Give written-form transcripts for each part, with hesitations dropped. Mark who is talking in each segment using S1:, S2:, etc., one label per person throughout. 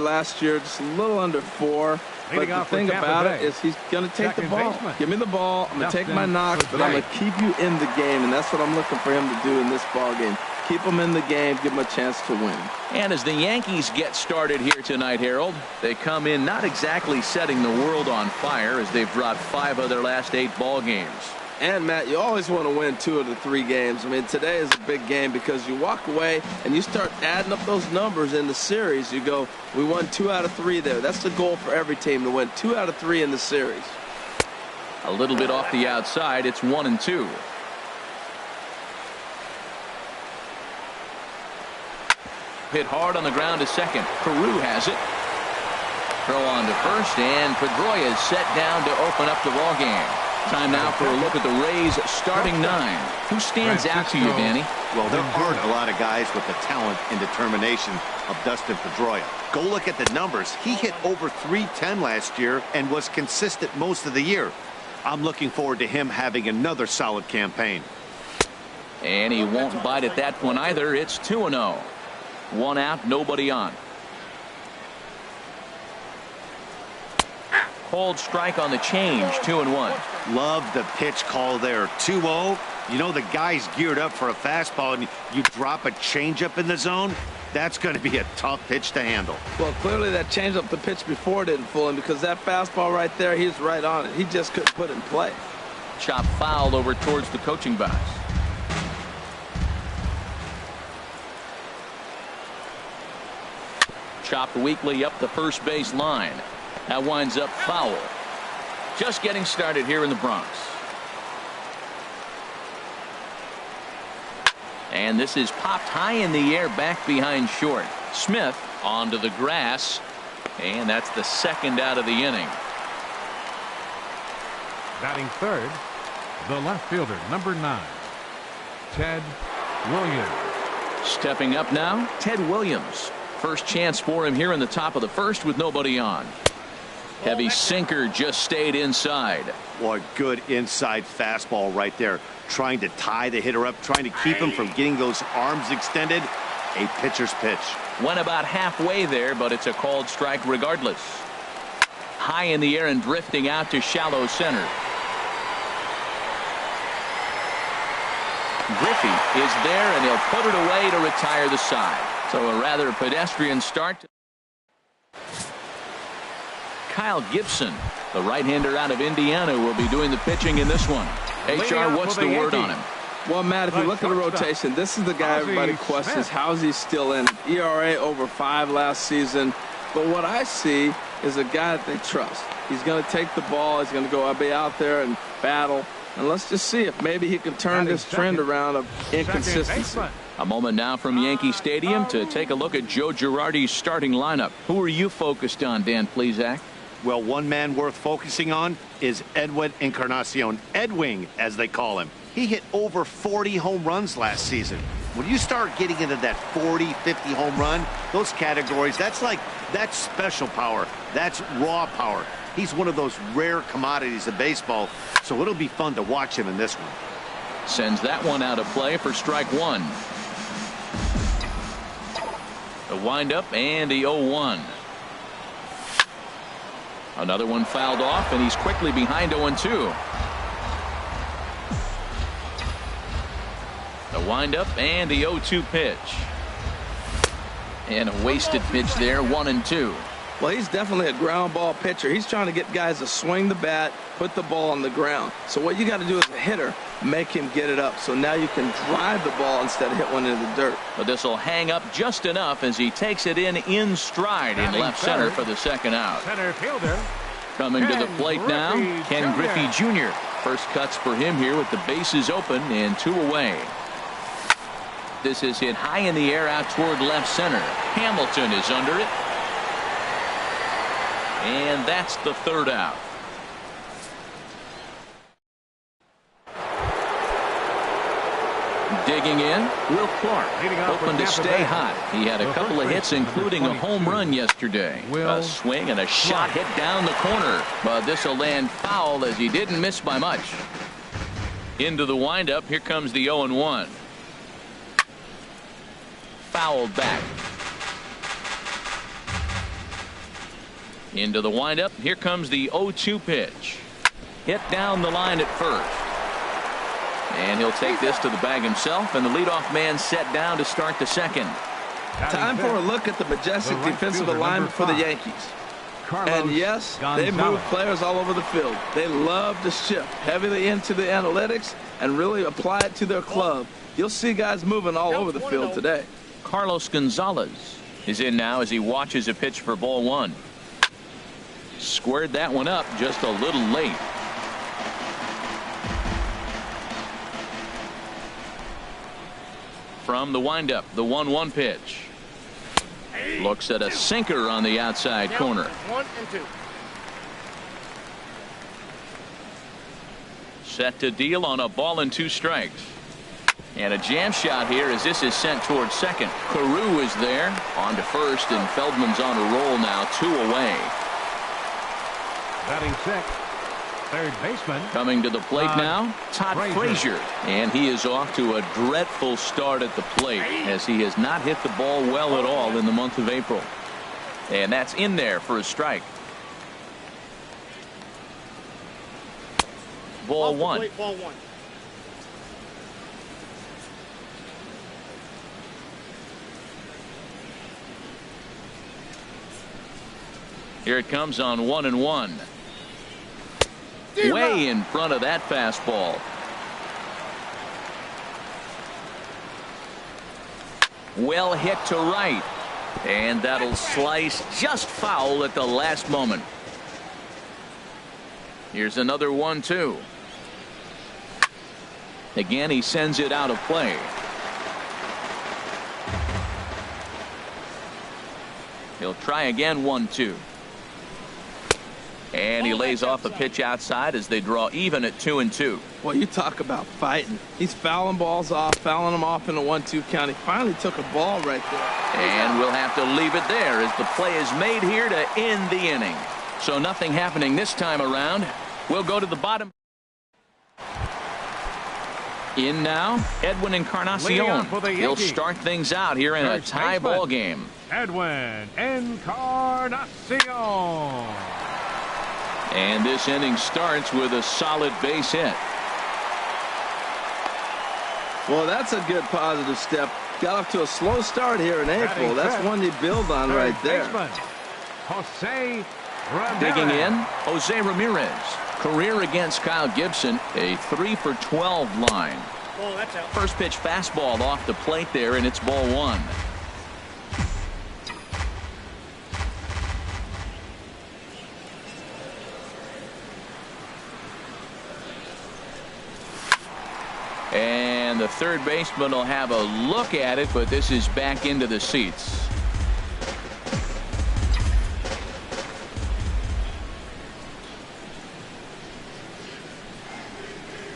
S1: last year, just a little under 4. But the thing about it is he's going to take the ball. Give me the ball. I'm going to take my knocks, but I'm going to keep you in the game, and that's what I'm looking for him to do in this ball game. Keep him in the game, give him a chance to win.
S2: And as the Yankees get started here tonight, Harold, they come in not exactly setting the world on fire as they've dropped 5 of their last 8 ball games.
S1: And, Matt, you always want to win 2 of the 3 games. I mean, today is a big game because you walk away and you start adding up those numbers in the series. You go, we won 2 out of 3 there. That's the goal for every team, to win 2 out of 3 in the series.
S2: A little bit off the outside. It's 1-2. Hit hard on the ground to second. Peru has it. Throw on to first, and Pedroia is set down to open up the ball game. Time now for a look at the Rays starting 9. Who stands out to you, Danny?
S3: Well, there aren't a lot of guys with the talent and determination of Dustin Pedroia. Go look at the numbers. He hit over .310 last year and was consistent most of the year. I'm looking forward to him having another solid campaign.
S2: And he won't bite at that one either. It's 2-0. 1 out, nobody on. Cold strike on the change, 2-1.
S3: Love the pitch call there. 2-0. You know the guy's geared up for a fastball, and you drop a changeup in the zone. That's going to be a tough pitch to handle.
S1: Well, clearly that changeup the pitch before didn't fool him, because that fastball right there, he's right on it. He just couldn't put it in play.
S2: Chop foul over towards the coaching box. Chopped weakly up the first base line. That winds up foul. Just getting started here in the Bronx. And this is popped high in the air back behind short. Smith onto the grass. And that's the second out of the inning.
S4: Batting third, the left fielder, number 9, Ted Williams.
S2: Stepping up now, Ted Williams. First chance for him here in the top of the first with nobody on. Heavy sinker just stayed inside.
S3: Boy, good inside fastball right there. Trying to tie the hitter up, trying to keep him from getting those arms extended. A pitcher's pitch.
S2: Went about halfway there, but it's a called strike regardless. High in the air and drifting out to shallow center. Griffey is there, and he'll put it away to retire the side. So a rather pedestrian start. Kyle Gibson, the right-hander out of Indiana, will be doing the pitching in this one. HR, what's the word on him?
S1: Well, Matt, if you look at the rotation, this is the guy everybody questions. How's he still in? ERA over 5 last season. But what I see is a guy that they trust. He's going to take the ball. He's going to go be out there and battle. And let's just see if maybe he can turn this trend around of inconsistency.
S2: A moment now from Yankee Stadium to take a look at Joe Girardi's starting lineup. Who are you focused on, Dan Plesac?
S3: Well, one man worth focusing on is Edwin Encarnacion. Edwing, as they call him. He hit over 40 home runs last season. When you start getting into that 40, 50 home run, those categories, that's special power. That's raw power. He's one of those rare commodities of baseball, so it'll be fun to watch him in this one.
S2: Sends that one out of play for strike 1. The windup and the 0-1. Another one fouled off, and he's quickly behind 0-2. The windup and the 0-2 pitch. And a wasted pitch there, 1-2.
S1: Well, he's definitely a ground ball pitcher. He's trying to get guys to swing the bat, put the ball on the ground. So what you got to do as a hitter, make him get it up. So now you can drive the ball instead of hit one into the dirt.
S2: But this will hang up just enough as he takes it in stride in left center for the second out.
S4: Center fielder.
S2: Coming to the plate now, Ken Griffey Jr. First cuts for him here with the bases open and 2 away. This is hit high in the air out toward left center. Hamilton is under it. And that's the third out. Digging in, Will Clark, hoping to stay hot. He had a couple of hits, including a home run yesterday. A swing and a shot hit down the corner. But this will land foul as he didn't miss by much. Into the windup, here comes the 0-1. Fouled back. Into the windup. Here comes the 0-2 pitch. Hit down the line at first. And he'll take this to the bag himself, and the leadoff man set down to start the second.
S1: Time for a look at the majestic defensive alignment for the Yankees. And yes, they move players all over the field. They love to shift heavily into the analytics and really apply it to their club. You'll see guys moving all over the field today.
S2: Carlos Gonzalez is in now as he watches a pitch for ball one. Squared that one up just a little late. From the windup, the 1-1 pitch. Looks at a sinker on the outside corner.
S5: 1-2.
S2: Set to deal on a ball and 2 strikes. And a jam shot here as this is sent towards second. Carew is there on to first, and Feldman's on a roll now, 2 away.
S4: Batting sixth, third baseman.
S2: Coming to the plate now, Todd Frazier. And he is off to a dreadful start at the plate as he has not hit the ball well at all in the month of April. And that's in there for a strike. Ball one.
S5: Ball one.
S2: Here it comes on 1-1. Way in front of that fastball. Well hit to right. And that'll slice just foul at the last moment. Here's another 1-2. Again, he sends it out of play. He'll try again, 1-2. And he lays off a pitch outside as they draw even at 2-2.
S1: Well, you talk about fighting. He's fouling balls off, fouling them off in the 1-2 count. He finally took a ball right there.
S2: And we'll have to leave it there as the play is made here to end the inning. So nothing happening this time around. We'll go to the bottom. In now, Edwin Encarnacion. He'll start things out here in a tie ball game.
S4: Edwin Encarnacion.
S2: And this inning starts with a solid base hit.
S1: Well, that's a good positive step. Got off to a slow start here in April. That's one you build on right there.
S4: Jose Ramirez.
S2: Digging in, Jose Ramirez. Career against Kyle Gibson, a 3-for-12 line.
S5: Oh, that's out.
S2: First pitch fastball off the plate there, and it's ball one. And the third baseman will have a look at it, but this is back into the seats.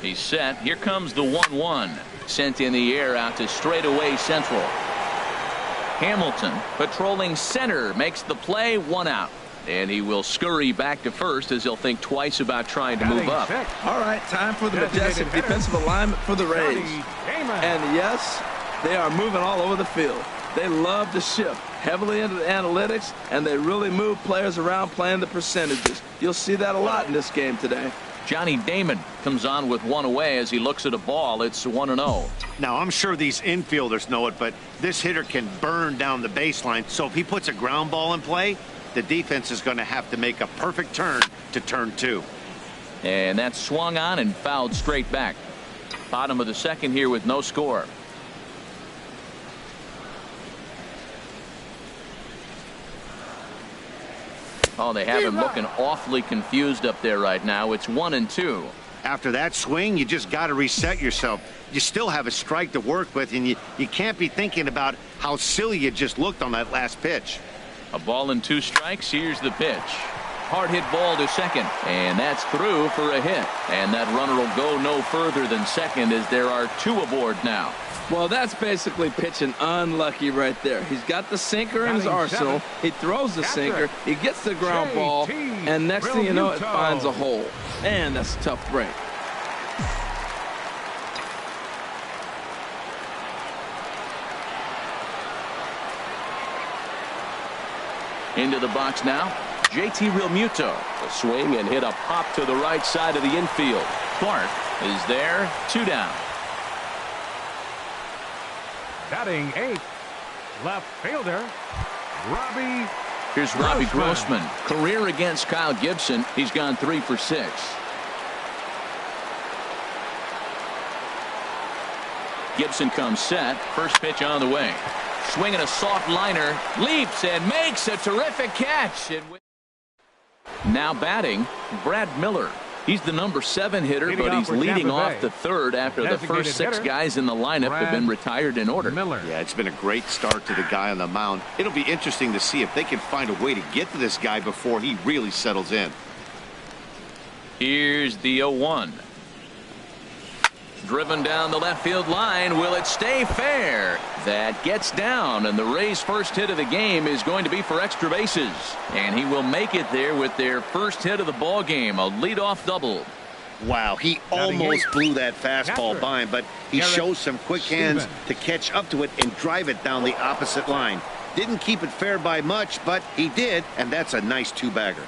S2: He's set. Here comes the 1-1. Sent in the air out to straightaway central. Hamilton patrolling center makes the play, 1 out. And he will scurry back to first as he'll think twice about trying to move up.
S1: All right, time for the majestic defensive alignment for the Rays. And yes, they are moving all over the field. They love to shift heavily into the analytics, and they really move players around playing the percentages. You'll see that a lot in this game today.
S2: Johnny Damon comes on with 1 away as he looks at a ball. It's 1-0.
S3: Now, I'm sure these infielders know it, but this hitter can burn down the baseline. So if he puts a ground ball in play, the defense is going to have to make a perfect turn to turn 2.
S2: And that's swung on and fouled straight back. Bottom of the second here with no score. Oh, they have him looking awfully confused up there right now. It's 1-2.
S3: After that swing, you just got to reset yourself. You still have a strike to work with, and you can't be thinking about how silly you just looked on that last pitch.
S2: A ball and 2 strikes. Here's the pitch. Hard hit ball to second, and that's through for a hit. And that runner will go no further than second as there are 2 aboard now.
S1: Well, that's basically pitching unlucky right there. He's got the sinker in his arsenal. He throws the sinker. He gets the ground ball. And next thing you know, it finds a hole. And that's a tough break.
S2: Into the box now. JT Realmuto.
S5: A swing and hit a pop to the right side of the infield.
S2: Clark is there. 2 down.
S4: Batting 8th, left fielder, Robbie.
S2: Here's Robbie Grossman. Career against Kyle Gibson. He's gone 3 for 6. Gibson comes set. First pitch on the way. Swinging a soft liner. Leaps and makes a terrific catch. Now batting, Brad Miller. He's the number 7 hitter, but he's leading off the third after the first 6 guys in the lineup have been retired in order.
S3: Yeah, it's been a great start to the guy on the mound. It'll be interesting to see if they can find a way to get to this guy before he really settles in.
S2: Here's the 0-1. Driven down the left field line. Will it stay fair? That gets down, and the Rays' first hit of the game is going to be for extra bases. And he will make it there with their first hit of the ball game, a leadoff double.
S3: Wow, he almost blew that fastball by him, but he shows some quick hands to catch up to it and drive it down the opposite line. Didn't keep it fair by much, but he did, and that's a nice 2-bagger.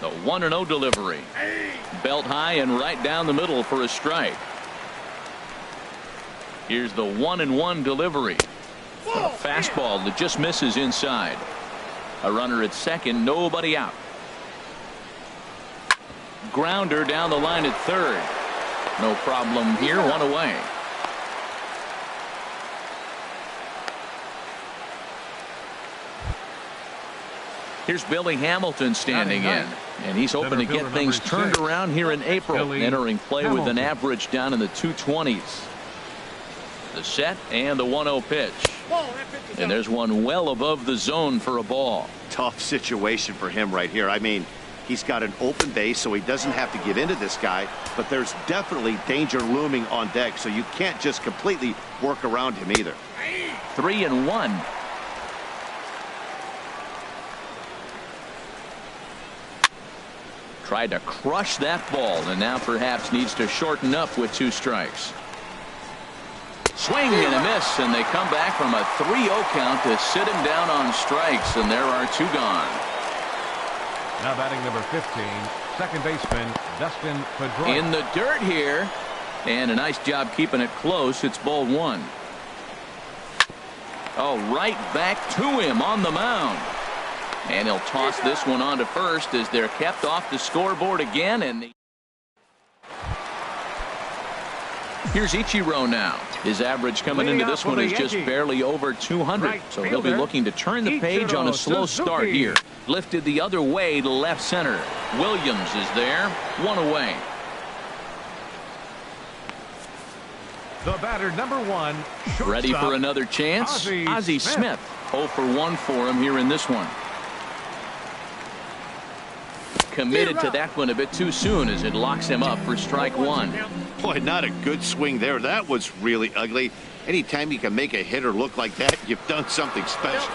S2: The 1-0 delivery. Belt high and right down the middle for a strike. Here's the 1-1 delivery. A fastball that just misses inside. A runner at second, nobody out. Grounder down the line at third. No problem here, 1 away. Here's Billy Hamilton standing in, and he's hoping to get things turned around here in April, entering play with an average down in the 220s. The set and the 1-0 pitch. And there's one well above the zone for a ball.
S3: Tough situation for him right here. I mean, he's got an open base, so he doesn't have to get into this guy, but there's definitely danger looming on deck, so you can't just completely work around him either.
S2: 3-1. Tried to crush that ball, and now perhaps needs to shorten up with 2 strikes. Swing and a miss, and they come back from a 3-0 count to sit him down on strikes, and there are 2 gone.
S4: Now batting number 15, second baseman Dustin Pedroia.
S2: In the dirt here, and a nice job keeping it close. It's ball 1. Oh, right back to him on the mound. And he'll toss this one on to first as they're kept off the scoreboard again. And here's Ichiro now. His average coming into this one is just barely over 200. So he'll be looking to turn the page on a slow start here. Lifted the other way to left center. Williams is there. 1 away.
S4: The batter, number 1.
S2: Ready for another chance? Ozzie Smith. 0 for 1 for him here in this one. Committed to that one a bit too soon as it locks him up for strike 1.
S3: Boy, not a good swing there. That was really ugly. Anytime you can make a hitter look like that, you've done something special.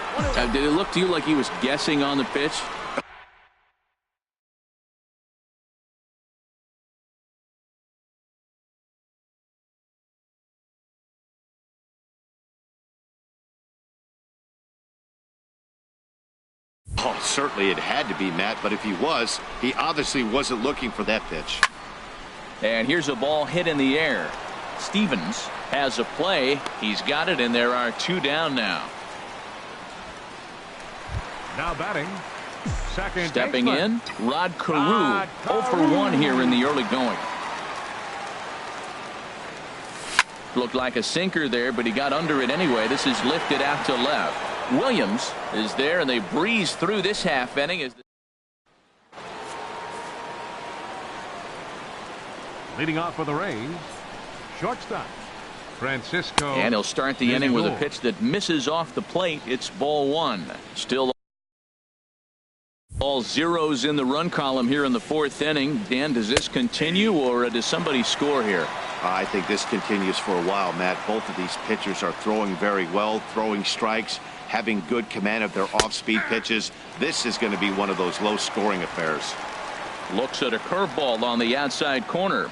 S2: Did it look to you like he was guessing on the pitch?
S3: Oh, certainly it had to be, Matt, but if he was, he obviously wasn't looking for that pitch.
S2: And here's a ball hit in the air. Stevens has a play. He's got it, and there are 2 down now.
S4: Now batting, second
S2: Stepping
S4: baseman.
S2: in, Rod Carew. 0 for 1 here in the early going. Looked like a sinker there, but he got under it anyway. This is lifted out to left. Williams is there, and they breeze through this half inning.
S4: Leading off for the Rays, shortstop Francisco.
S2: And he'll start the inning with a pitch that misses off the plate. It's ball 1. Still all zeros in the run column here in the 4th inning. Dan, does this continue, or does somebody score here?
S3: I think this continues for a while, Matt. Both of these pitchers are throwing very well, throwing strikes, having good command of their off-speed pitches. This is going to be one of those low-scoring affairs.
S2: Looks at a curveball on the outside corner.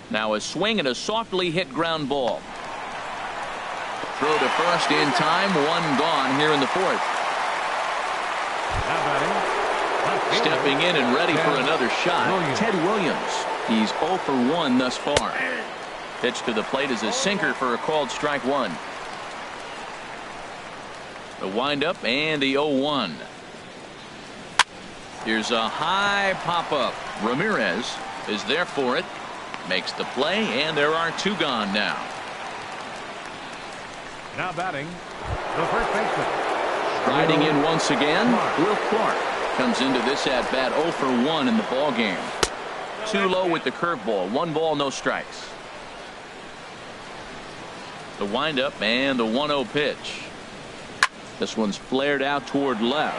S2: Now a swing and a softly hit ground ball. Throw to first in time. 1 gone here in the 4th.
S4: Now batting.
S2: Stepping in and ready for another shot, Ted Williams. He's 0 for 1 thus far. Pitch to the plate is a sinker for a called strike one. The windup and the 0-1. Here's a high pop-up. Ramirez is there for it. Makes the play, and there are 2 gone now.
S4: Now batting, the first baseman.
S2: Riding in once again, Will Clark comes into this at-bat 0 for 1 in the ball game. Too low with the curveball. 1 ball, no strikes. The windup and the 1-0 pitch. This one's flared out toward left.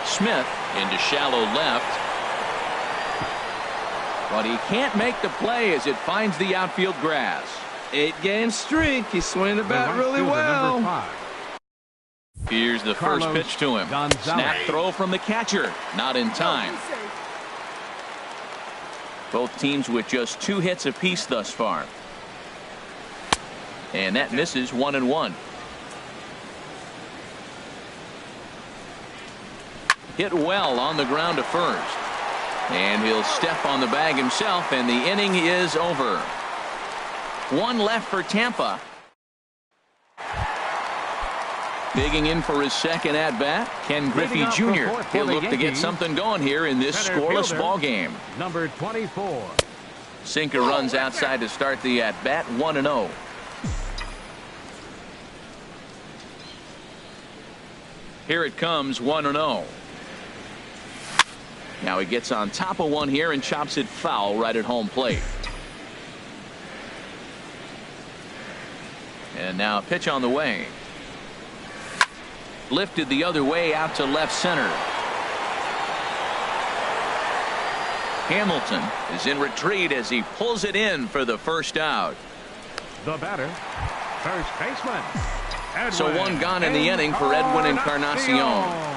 S2: Smith into shallow left. But he can't make the play as it finds the outfield grass.
S1: 8-game streak. He's swinging the bat really well.
S2: Here's the first pitch to him. Snap throw from the catcher. Not in time. Both teams with just 2 hits apiece thus far. And that misses 1-1. Hit well on the ground to first. And he'll step on the bag himself, and the inning is over. 1 left for Tampa. Digging in for his second at-bat, Ken Griffey Jr. He'll look to get something going here in this scoreless ball game.
S4: Number 24.
S2: Sinker runs outside to start the at-bat, 1-0. Here it comes, 1-0. Now he gets on top of one here and chops it foul right at home plate. And now a pitch on the way. Lifted the other way out to left center. Hamilton is in retreat as he pulls it in for the first out.
S4: The batter, first baseman. Edwin.
S2: So 1 gone in the inning for Edwin Encarnacion.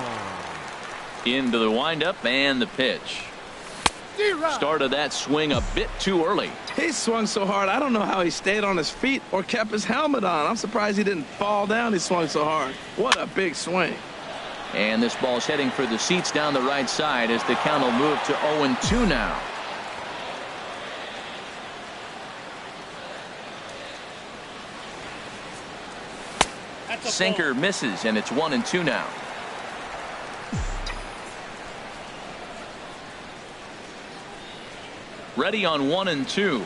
S2: Into the windup and the pitch. Started that swing a bit too early.
S1: He swung so hard, I don't know how he stayed on his feet or kept his helmet on. I'm surprised he didn't fall down. He swung so hard. What a big swing.
S2: And this ball's heading for the seats down the right side as the count will move to 0-2 now. Sinker misses, and it's 1-2 now. Ready on 1-2.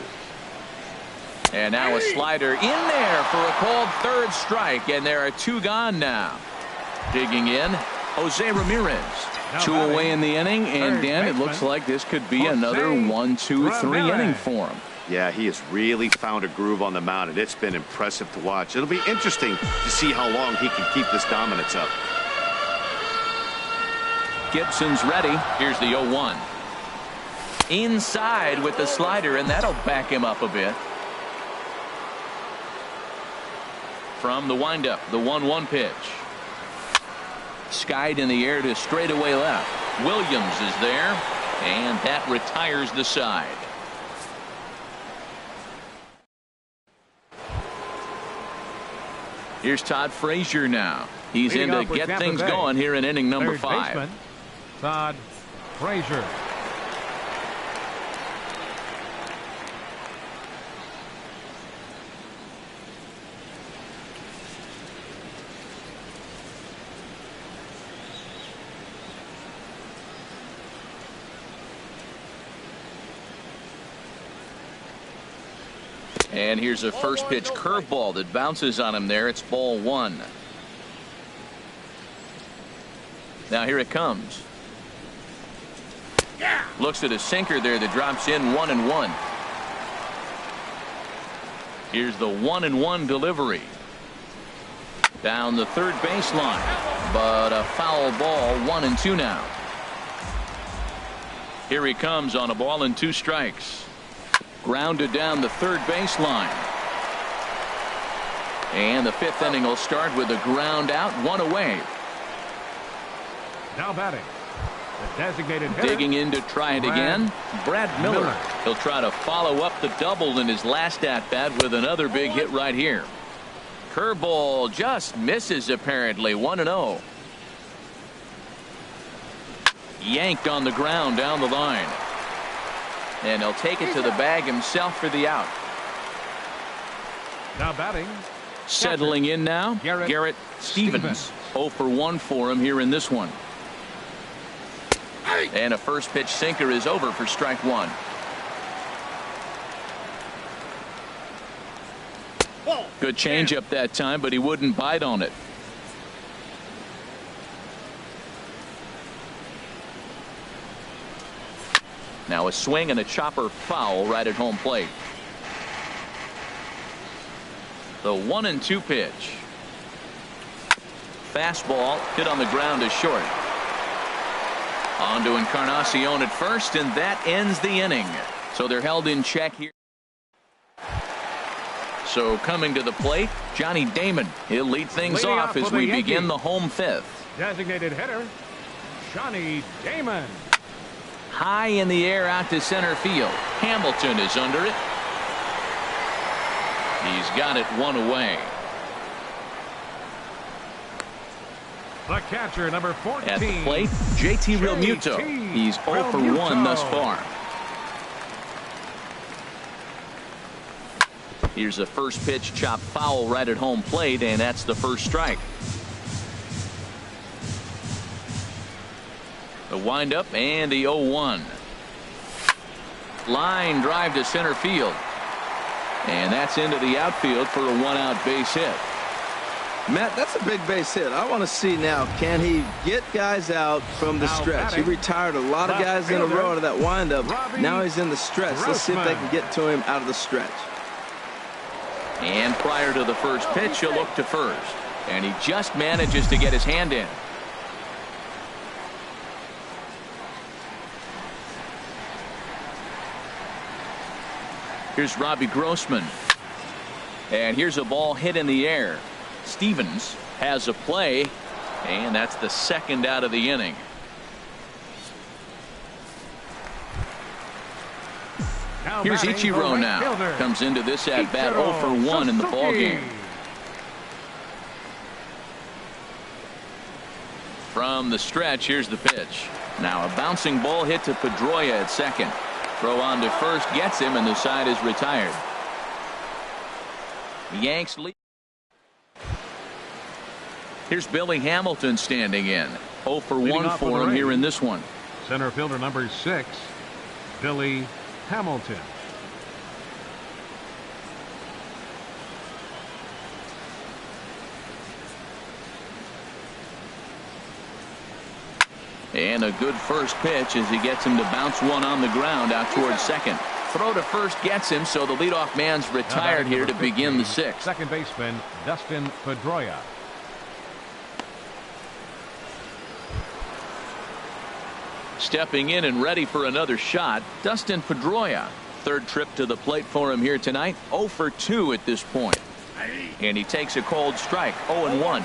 S2: And now a slider in there for a called third strike, and there are 2 gone now. Digging in, Jose Ramirez. 2 away in the inning, and Dan, it looks like this could be another 1-2-3 inning for him.
S3: Yeah, he has really found a groove on the mound, and it's been impressive to watch. It'll be interesting to see how long he can keep this dominance up.
S2: Gibson's ready. Here's the 0-1. Inside with the slider, and that'll back him up a bit. From the windup, the 1-1 pitch. Skied in the air to straightaway left. Williams is there, and that retires the side. Here's Todd Frazier now. He's in to get things going here in inning number 5.
S4: Baseman, Todd Frazier.
S2: And here's a first pitch curveball that bounces on him there. It's ball 1. Now here it comes. Looks at a sinker there that drops in 1-1. Here's the 1-1 delivery. Down the third baseline. But a foul ball, 1-2 now. Here he comes on a ball and 2 strikes. Grounded down the third baseline. And the 5th inning will start with a ground out, 1 away.
S4: Now batting, the designated hitter.
S2: Digging in to try it again, Brad Miller. He'll try to follow up the double in his last at-bat with another big hit right here. Curveball just misses apparently, 1-0. Yanked on the ground down the line. And he'll take it to the bag himself for the out.
S4: Now batting.
S2: Settling in now, Garrett Stevens. 0 for 1 for him here in this one. And a first pitch sinker is over for strike one. Good changeup that time, but he wouldn't bite on it. Now a swing and a chopper foul right at home plate. The 1-2 pitch. Fastball hit on the ground is short. On to Encarnacion at first, and that ends the inning. So they're held in check here. So coming to the plate, Johnny Damon. He'll lead things off as we begin the home fifth.
S4: Designated hitter, Johnny Damon.
S2: High in the air out to center field. Hamilton is under it. He's got it one away.
S4: The catcher, number 14.
S2: At the plate, JT Realmuto. He's 0 for 1 thus far. Here's a first pitch chop foul right at home plate, and that's the first strike. The windup and the 0-1. Line drive to center field. And that's into the outfield for a 1-out base hit.
S1: Matt, that's a big base hit. I want to see now, can he get guys out from the stretch? He retired a lot of guys in a row out of that windup. Now he's in the stretch. Let's see if they can get to him out of the stretch.
S2: And prior to the first pitch, he'll look to first. And he just manages to get his hand in. Here's Robbie Grossman. And here's a ball hit in the air. Stevens has a play, and that's the second out of the inning. Here's Ichiro now. Comes into this at bat 0 for 1 in the ball game. From the stretch, here's the pitch. Now a bouncing ball hit to Pedroia at second. Throw on to first gets him, and the side is retired. The Yanks lead. Here's Billy Hamilton standing in. 0 for 1 for him here in this one.
S4: Center fielder number 6, Billy Hamilton.
S2: And a good first pitch as he gets him to bounce one on the ground out towards second. Throw to first gets him, so the leadoff man's retired here to begin the sixth.
S4: Second baseman Dustin Pedroia.
S2: Stepping in and ready for another shot, Dustin Pedroia. Third trip to the plate for him here tonight. 0 for 2 at this point. And he takes a cold strike. 0-1.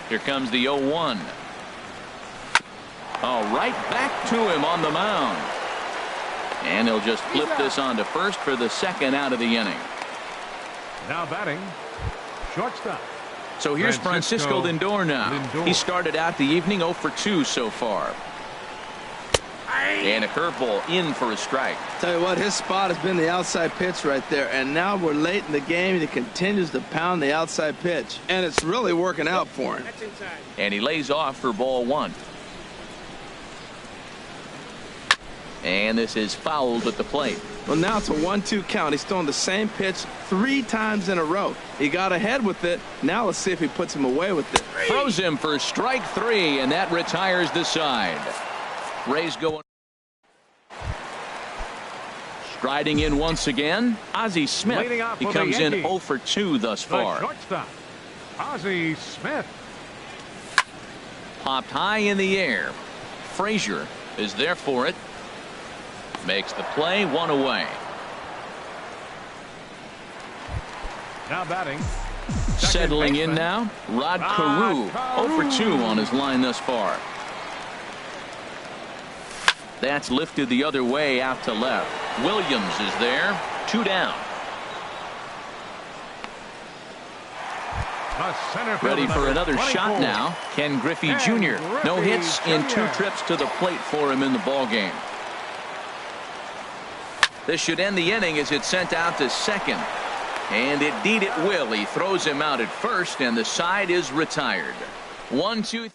S2: Here comes the 0-1. Right back to him on the mound. And he'll just flip this on to first for the second out of the inning.
S4: Now batting, shortstop.
S2: So here's Francisco Lindor now. He started out the evening 0 for 2 so far. And a curveball in for a strike.
S1: Tell you what, his spot has been the outside pitch right there, and now we're late in the game and he continues to pound the outside pitch, and it's really working out for him.
S2: And he lays off for ball 1. And this is fouled at the plate.
S1: Well, now it's a 1-2 count. He's throwing the same pitch 3 times in a row. He got ahead with it. Now let's see if he puts him away with it.
S2: Throws him for strike 3, and that retires the side. Rays going. Striding in once again, Ozzie Smith. He comes in 0 for 2 thus far.
S4: Shortstop, Ozzie Smith.
S2: Popped high in the air. Frazier is there for it. Makes the play, 1 away.
S4: Now batting.
S2: Settling in now, Rod Carew. 0 for 2 on his line thus far. That's lifted the other way out to left. Williams is there. 2 down. Ready for another shot now. Ken Griffey Jr. No hits in 2 trips to the plate for him in the ballgame. This should end the inning as it's sent out to second. And indeed it will. He throws him out at first, and the side is retired. 1-2.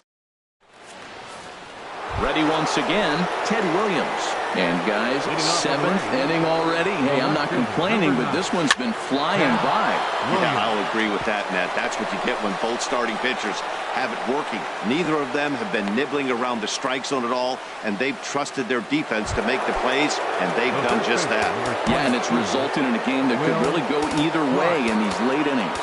S2: Ready once again, Ted Williams. And guys, 7th inning already. Hey, I'm not complaining, but this one's been flying by.
S3: Yeah, I'll agree with that, Nat. That's what you get when both starting pitchers have it working. Neither of them have been nibbling around the strike zone at all, and they've trusted their defense to make the plays, and they've done just that.
S2: Yeah, and it's resulted in a game that could really go either way in these late innings.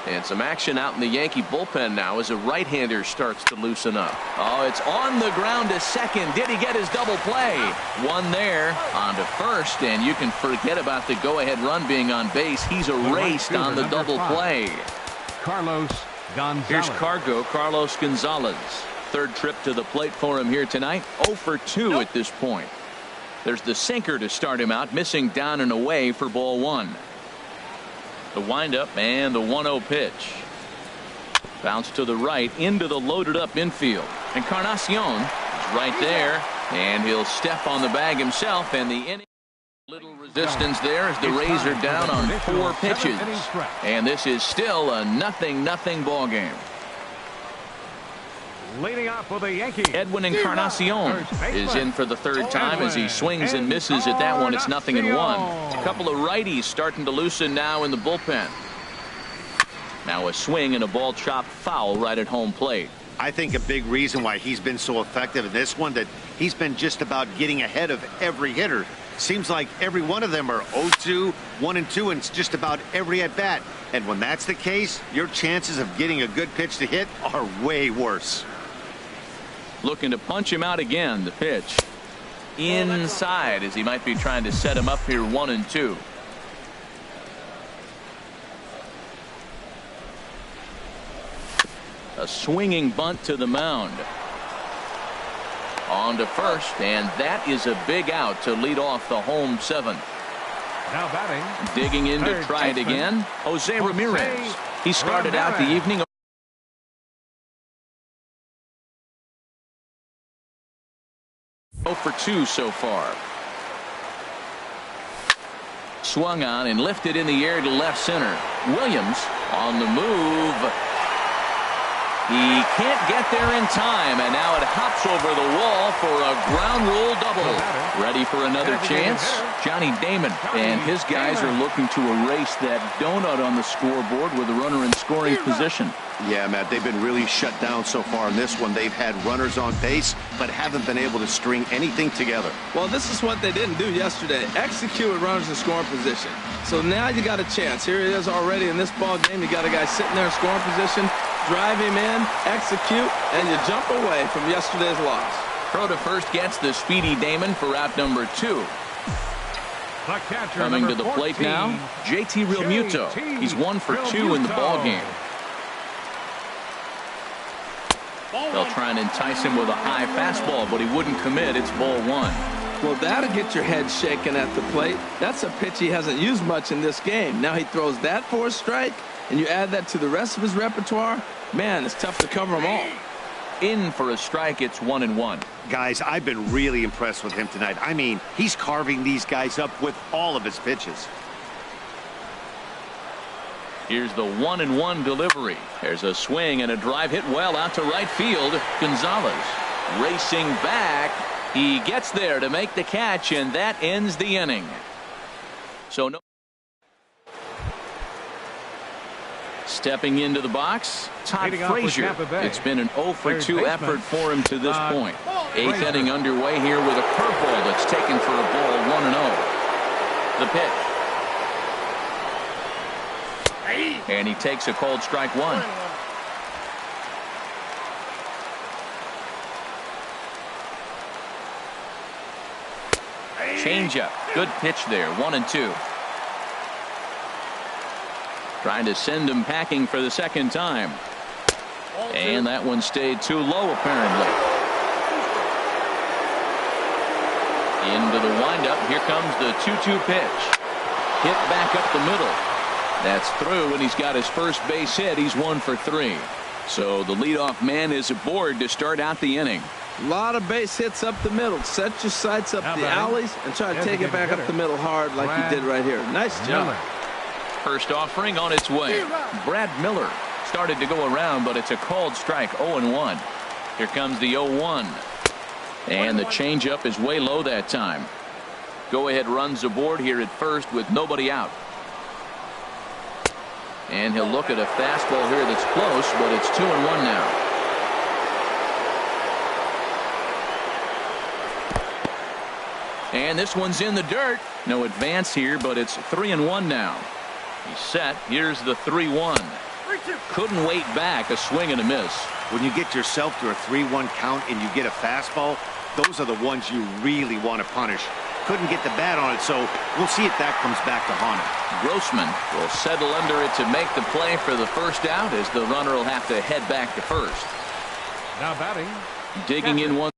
S2: And some action out in the Yankee bullpen now as a right-hander starts to loosen up. Oh, it's on the ground to second. Did he get his double play? One there on to first, and you can forget about the go-ahead run being on base. He's erased on the double play.
S4: Carlos Gonzalez.
S2: Here's Carlos Gonzalez. 3rd trip to the plate for him here tonight. 0 for 2 at this point. There's the sinker to start him out, missing down and away for ball 1. The windup and the 1-0 pitch. Bounce to the right into the loaded up infield. Encarnacion is right there, and he'll step on the bag himself, and the inning. Little resistance there as the Rays are down on 4 pitches. And this is still a 0-0 ball game.
S4: Leading off for the Yankees,
S2: Edwin Encarnacion is in for the 3rd time as he swings and misses at that one. It's 0-1. A couple of righties starting to loosen now in the bullpen. Now a swing and a ball chopped foul right at home plate.
S3: I think a big reason why he's been so effective in this one, that he's been just about getting ahead of every hitter. Seems like every one of them are 0-2, 1-2, and it's just about every at-bat. And when that's the case, your chances of getting a good pitch to hit are way worse.
S2: Looking to punch him out again. The pitch inside as he might be trying to set him up here 1-2. A swinging bunt to the mound. On to first, and that is a big out to lead off the home 7th.
S4: Now batting.
S2: Digging in to try it again, Jose Ramirez. He started out the evening 0 for 2 so far. Swung on and lifted in the air to left center. Williams on the move. He can't get there in time, and now it hops over the wall for a ground rule double. Ready for another chance? Johnny Damon and his guys are looking to erase that donut on the scoreboard with a runner in scoring position.
S3: Yeah, Matt, they've been really shut down so far in this one. They've had runners on base, but haven't been able to string anything together.
S1: Well, this is what they didn't do yesterday. Execute with runners in scoring position. So now you got a chance. Here it is already in this ball game. You got a guy sitting there in scoring position. Drive him in, execute, and you jump away from yesterday's loss.
S2: Throw to first gets the speedy Damon for out number 2. Coming to the plate now, JT Realmuto. He's 1 for 2 in the ball game. They'll try and entice him with a high fastball, but he wouldn't commit. It's ball 1.
S1: Well, that'll get your head shaken at the plate. That's a pitch he hasn't used much in this game. Now he throws that for a strike, and you add that to the rest of his repertoire. Man, it's tough to cover them all.
S2: In for a strike, it's 1-1.
S3: Guys, I've been really impressed with him tonight. I mean, he's carving these guys up with all of his pitches.
S2: Here's the 1-1 delivery. There's a swing and a drive hit well out to right field. Gonzalez racing back. He gets there to make the catch, and that ends the inning. So no. Stepping into the box, Todd Frazier. It's been an 0 for 2 effort for him to this point. 8th inning underway here with a curveball that's taken for a ball 1-0. The pitch. And he takes a cold strike 1. Changeup. Good pitch there. 1-2. Trying to send him packing for the 2nd time. And that one stayed too low, apparently. Into the windup. Here comes the 2-2 pitch. hit back up the middle. That's through, and he's got his first base hit. He's 1 for 3. So the leadoff man is aboard to start out the inning.
S1: A lot of base hits up the middle. Set your sights up the alleys and try to take it back up the middle hard like he did right here. Nice job.
S2: First offering on its way. Brad Miller started to go around, but it's a called strike. 0-1. Here comes the 0-1. And the changeup is way low that time. Go ahead runs aboard here at first with nobody out. And he'll look at a fastball here that's close, but it's 2-1 now. And this one's in the dirt. No advance here, but it's 3-1 now. He's set. Here's the 3-1. Couldn't wait back. A swing and a miss.
S3: When you get yourself to a 3-1 count and you get a fastball, those are the ones you really want to punish. Couldn't get the bat on it, so we'll see if that comes back to haunt him.
S2: Grossman will settle under it to make the play for the first out, as the runner will have to head back to first.
S4: Now batting.
S2: Digging in one.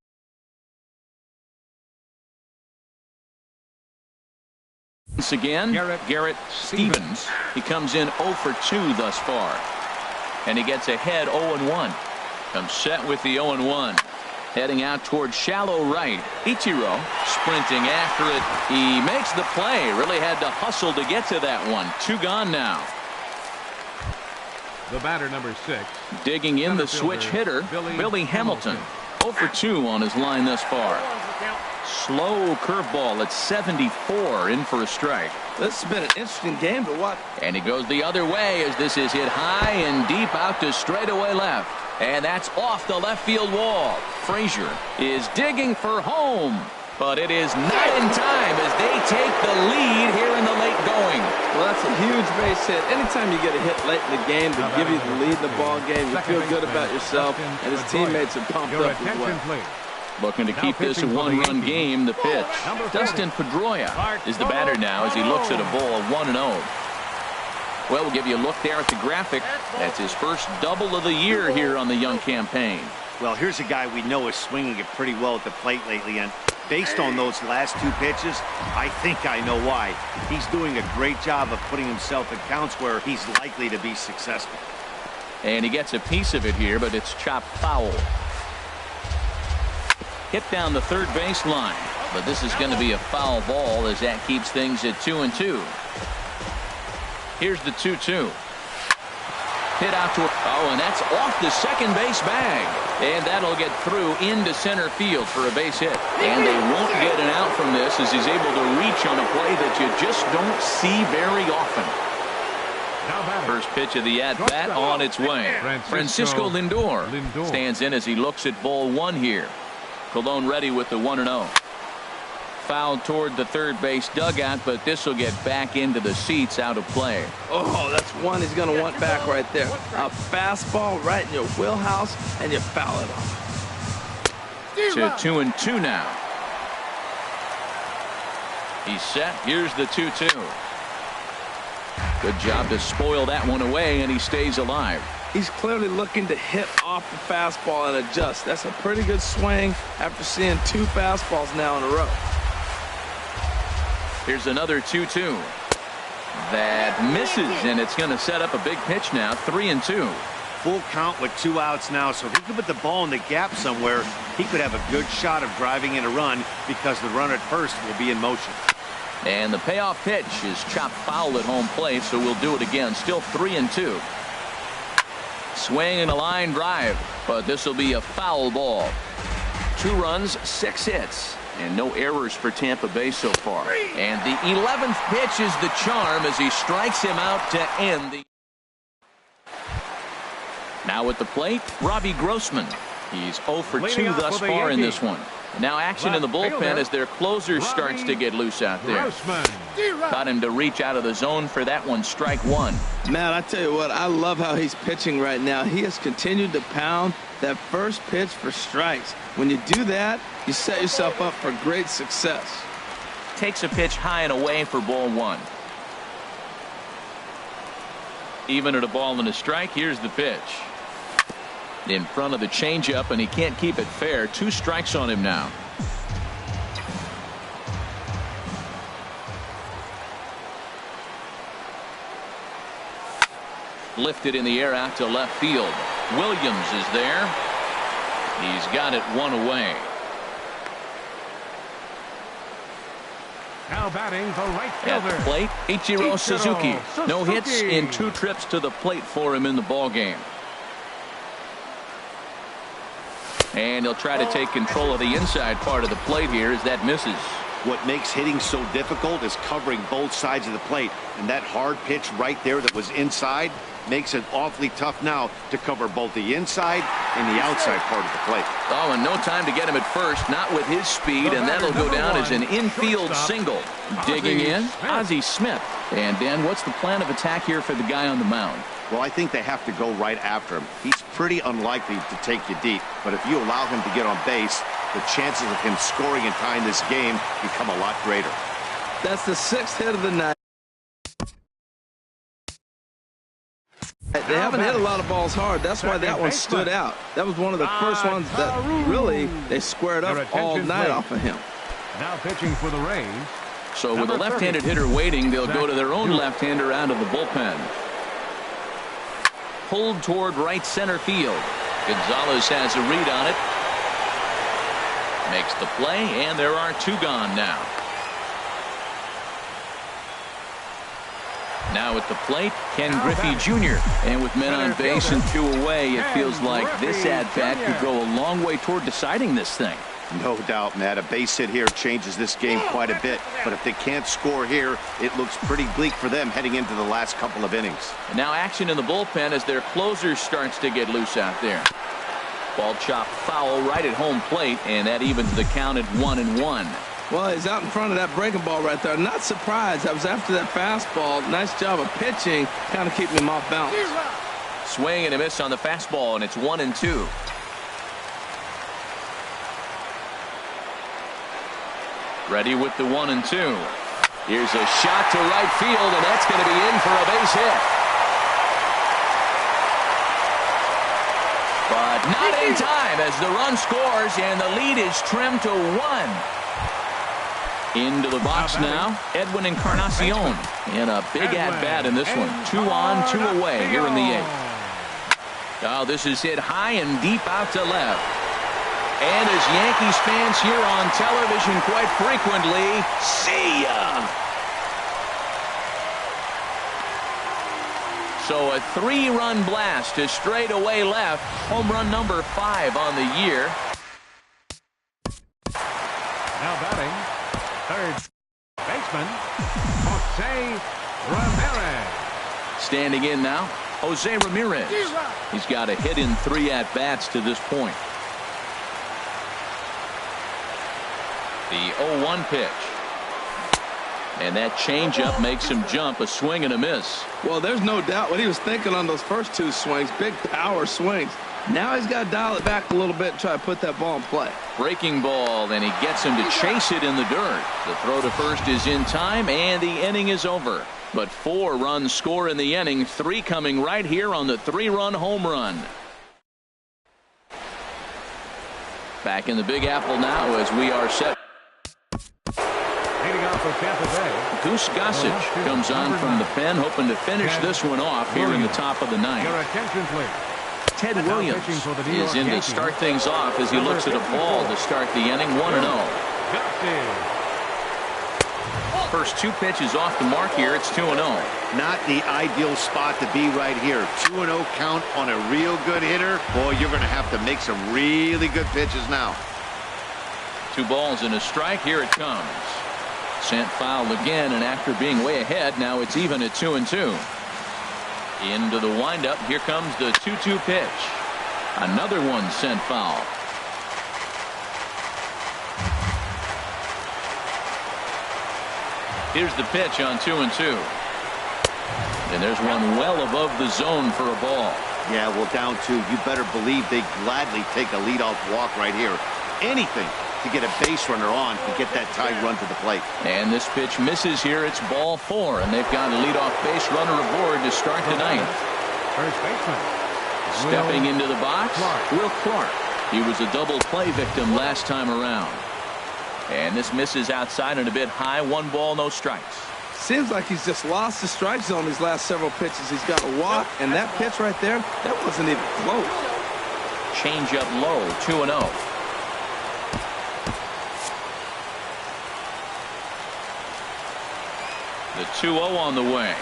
S2: Once again, Garrett Stevens. He comes in 0 for 2 thus far. And he gets ahead 0-1. Comes set with the 0-1. Heading out towards shallow right. Ichiro sprinting after it. He makes the play. Really had to hustle to get to that one. 2 gone now.
S4: The batter, number 6.
S2: Digging in the switch hitter, Billy Hamilton. 0 for 2 on his line thus far. Slow curveball at 74, in for a strike.
S1: This has been an interesting game to watch.
S2: And he goes the other way as this is hit high and deep out to straightaway left. And that's off the left field wall. Frazier is digging for home, but it is not in time as they take the lead here in the late going.
S1: Well, that's a huge base hit. Anytime you get a hit late in the game to give you the lead in the ball game, you feel good about yourself, and his teammates are pumped up as well.
S2: Looking to keep this a 1-run game. The pitch. Dustin Pedroia is the batter now as he looks at a ball 1-0. Well, we'll give you a look there at the graphic. That's his first double of the year here on the young campaign.
S3: Well, here's a guy we know is swinging it pretty well at the plate lately, and based on those last 2 pitches, I think I know why. He's doing a great job of putting himself in counts where he's likely to be successful.
S2: And he gets a piece of it here, but it's chopped foul. Hit down the third baseline, but this is going to be a foul ball as that keeps things at 2-2. Here's the 2-2. Hit out to and that's off the second base bag, and that'll get through into center field for a base hit. And they won't get an out from this as he's able to reach on a play that you just don't see very often. First pitch of the at-bat on its way. Francisco Lindor stands in as he looks at ball 1 here. Colon ready with the 1-0. Fouled toward the third base dugout, but this will get back into the seats, out of play.
S1: Oh, that's one he's going to want back right there. A fastball right in your wheelhouse, and you foul it off.
S2: To 2-2 now. He's set. Here's the 2-2. Good job to spoil that one away, and he stays alive.
S1: He's clearly looking to hit off the fastball and adjust. That's a pretty good swing after seeing 2 fastballs now in a row.
S2: Here's another 2-2. That misses, and it's going to set up a big pitch now. 3-2.
S3: Full count with 2 outs now, so if he could put the ball in the gap somewhere, he could have a good shot of driving in a run because the runner at first will be in motion.
S2: And the payoff pitch is chopped foul at home plate, so we'll do it again. Still 3-2. Swing and a line drive, but this will be a foul ball. 2 runs, 6 hits, and no errors for Tampa Bay so far. And the 11th pitch is the charm as he strikes him out to end the. Now at the plate, Robbie Grossman. He's 0 for 2 thus far in this one. Now action in the bullpen as their closer starts to get loose out there. Got him to reach out of the zone for that one. Strike 1.
S1: Man, I tell you what, I love how he's pitching right now. He has continued to pound that first pitch for strikes. When you do that, you set yourself up for great success.
S2: Takes a pitch high and away for ball 1. Even at a ball and a strike, here's the pitch. In front of the changeup, and he can't keep it fair. 2 strikes on him now. Lifted in the air out to left field. Williams is there. He's got it one away.
S4: Now batting the right
S2: At
S4: fielder.
S2: the plate, Ichiro Suzuki. No hits in 2 trips to the plate for him in the ballgame. And he'll try to take control of the inside part of the plate here as that misses.
S3: What makes hitting so difficult is covering both sides of the plate. And that hard pitch right there that was inside makes it awfully tough now to cover both the inside and the outside part of the plate.
S2: Oh, and no time to get him at first, not with his speed, and that'll go down as an infield single. Digging in, Ozzie Smith. And Dan, what's the plan of attack here for the guy on the mound?
S3: Well, I think they have to go right after him. He's pretty unlikely to take you deep, but if you allow him to get on base, the chances of him scoring and tying this game become a lot greater.
S1: That's the 6th hit of the night. They haven't hit a lot of balls hard. That's why that one stood out. That was one of the first ones that really they squared up all night off of him.
S4: Now pitching for the Rays.
S2: So with a left-handed hitter waiting, they'll go to their own left-hander out of the bullpen. Pulled toward right center field. Gonzalez has a read on it. Makes the play, and there are 2 gone now. Now at the plate, Ken Griffey Jr. And with men on base and 2 away, it feels like this at-bat could go a long way toward deciding this thing.
S3: No doubt, Matt. A base hit here changes this game quite a bit. But if they can't score here, it looks pretty bleak for them heading into the last couple of innings.
S2: And now action in the bullpen as their closer starts to get loose out there. Ball chopped foul right at home plate, and that evens the count at 1-1.
S1: Well, he's out in front of that breaking ball right there. Not surprised. I was after that fastball. Nice job of pitching, kind of keeping him off balance.
S2: Swing and a miss on the fastball, and it's 1-2. Ready with the 1-2. Here's a shot to right field, and that's going to be in for a base hit. But not in time as the run scores, and the lead is trimmed to 1. Into the box now, Edwin Encarnacion. And a big at-bat in this one. 2 on, 2 away here in the 8th. Oh, this is hit high and deep out to left. And as Yankees fans hear on television quite frequently, see ya! So a 3-run blast to straightaway left. Home run number 5 on the year.
S4: Now batting, third baseman, Jose Ramirez.
S2: Standing in now, Jose Ramirez. He's got a hit in 3 at-bats to this point. The 0-1 pitch. And that changeup makes him jump. A swing and a miss.
S1: Well, there's no doubt what he was thinking on those first 2 swings. Big power swings. Now he's got to dial it back a little bit and try to put that ball in play.
S2: Breaking ball, and he gets him to chase it in the dirt. The throw to first is in time, and the inning is over. But 4 runs score in the inning, 3 coming right here on the 3-run home run. Back in the Big Apple now as we are set.
S4: Leading off for Tampa Bay.
S2: Goose Gossage comes on from the pen, hoping to finish this one off here in the top of the 9th.
S4: Your attention, please.
S2: Ted Williams is in to start things off as he looks at a ball to start the inning. 1-0. First 2 pitches off the mark here. It's 2-0.
S3: Not the ideal spot to be right here. 2-0 count on a real good hitter. Boy, you're going to have to make some really good pitches now.
S2: 2 balls and a strike. Here it comes. Sent foul again, and after being way ahead, now it's even at 2-2. Into the windup. Here comes the 2-2 pitch. Another one sent foul. Here's the pitch on 2-2. And there's one well above the zone for a ball.
S3: Yeah, well, down 2. You better believe they gladly take a leadoff walk right here. Anything to get a base runner on and get that tied run to the plate.
S2: And this pitch misses here. It's ball 4, and they've got a leadoff base runner aboard to start the 9th.
S4: First baseman.
S2: Stepping into the box, Will Clark. He was a double play victim last time around. And this misses outside and a bit high. 1 ball, no strikes.
S1: Seems like he's just lost the strike zone these last several pitches. He's got a walk, and that pitch right there, that wasn't even close.
S2: Change up low, 2-0. The 2-0 on the way.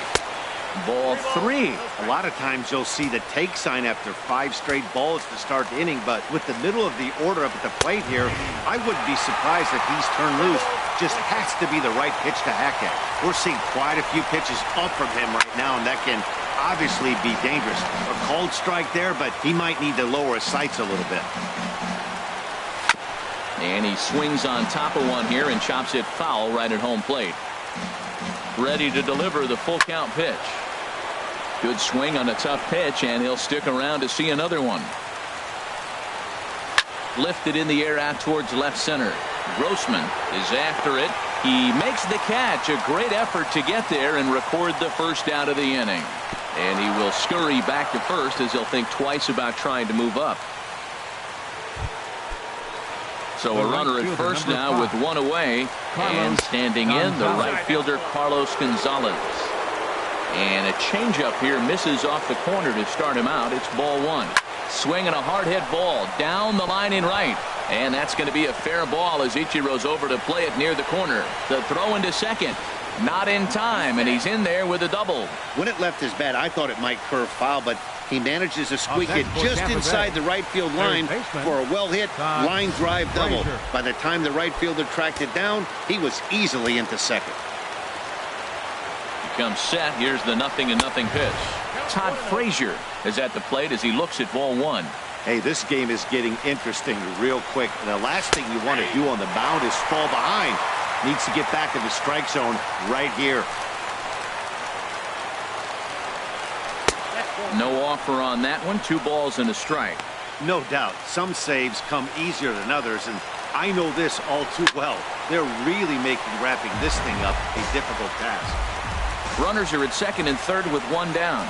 S2: Ball 3.
S3: A lot of times you'll see the take sign after 5 straight balls to start the inning, but with the middle of the order up at the plate here, I wouldn't be surprised if he's turned loose. Just has to be the right pitch to hack at. We're seeing quite a few pitches up from him right now, and that can obviously be dangerous. A cold strike there, but he might need to lower his sights a little bit.
S2: And he swings on top of one here and chops it foul right at home plate. Ready to deliver the full count pitch. Good swing on a tough pitch, and he'll stick around to see another one. Lifted in the air out towards left center. Grossman is after it. He makes the catch. A great effort to get there and record the first out of the inning. And he will scurry back to first as he'll think twice about trying to move up. So a runner at first now with one away, and standing in the right fielder Carlos Gonzalez. And a changeup here misses off the corner to start him out. It's ball 1. Swinging a hard hit ball down the line in right, and that's going to be a fair ball as Ichiro's over to play it near the corner. The throw into second, not in time, and he's in there with a double.
S3: When it left his bat, I thought it might curve foul, but he manages to squeak it just inside the right field line for a well-hit line drive double. By the time the right fielder tracked it down, he was easily into second.
S2: He comes set. Here's the 0-0 pitch. Todd Frazier is at the plate as he looks at ball 1.
S3: Hey, this game is getting interesting real quick. The last thing you want to do on the mound is fall behind. Needs to get back in the strike zone right here.
S2: No offer on that one. 2 balls and a strike.
S3: No doubt. Some saves come easier than others, and I know this all too well. They're really making wrapping this thing up a difficult task.
S2: Runners are at second and third with 1 down.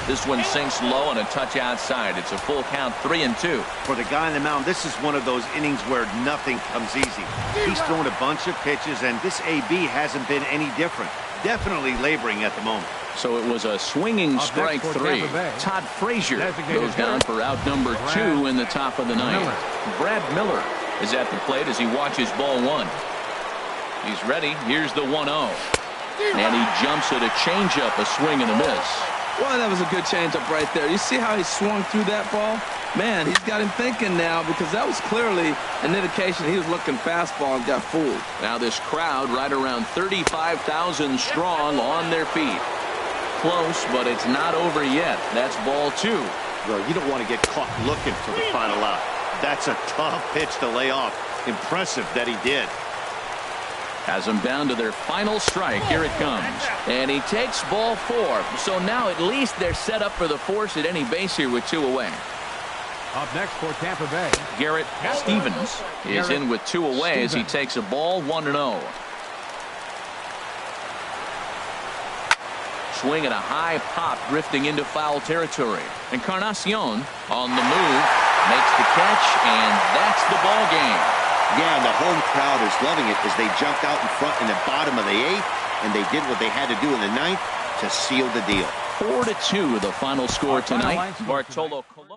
S2: This one sinks low and a touch outside. It's a full count, 3-2.
S3: For the guy on the mound, this is one of those innings where nothing comes easy. He's thrown a bunch of pitches, and this AB hasn't been any different. Definitely laboring at the moment.
S2: So it was a swinging strike 3. Todd Frazier goes down for out number 2 in the top of the 9th. Brad Miller is at the plate as he watches ball 1. He's ready. Here's the 1-0. And he jumps at a changeup, a swing and a miss.
S1: Well, that was a good changeup right there. You see how he swung through that ball? Man, he's got him thinking now, because that was clearly an indication he was looking fastball and got fooled.
S2: Now this crowd right around 35,000 strong on their feet. Close, but it's not over yet. That's ball 2.
S3: Well, you don't want to get caught looking for the final out. That's a tough pitch to lay off. Impressive that he did.
S2: Has them down to their final strike. Here it comes. And he takes ball 4. So now at least they're set up for the force at any base here with 2 away.
S4: Up next for Tampa Bay,
S2: Garrett Stevens is in with 2 away as he takes a ball 1-0. Swing and a high pop drifting into foul territory. Encarnacion on the move makes the catch, and that's the ball game.
S3: Yeah, and the home crowd is loving it as they jumped out in front in the bottom of the 8th, and they did what they had to do in the 9th to seal the deal.
S2: 4-2 the final score tonight. Bartolo Colon.